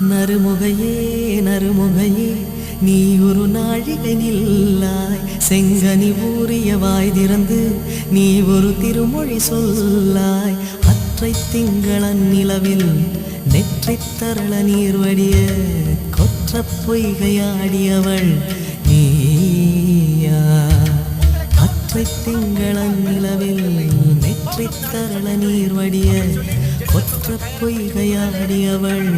நறுமுகையே நறுமுகையே நீ ஒரு நாழிகை நில்லாய் செங்கனி ஊறிய வாய் திறந்து நீ ஒரு திருமொழி சொல்லாய் அற்றை திங்களன் நிலவில் நெற்றி தரள நீர் வடிய கொற்ற பொய்கையாடியவள் நீயா அற்றை திங்களன் நிலவில் நெற்றி தரள நீர் வடிய கொற்ற பொய்கையாடியவள்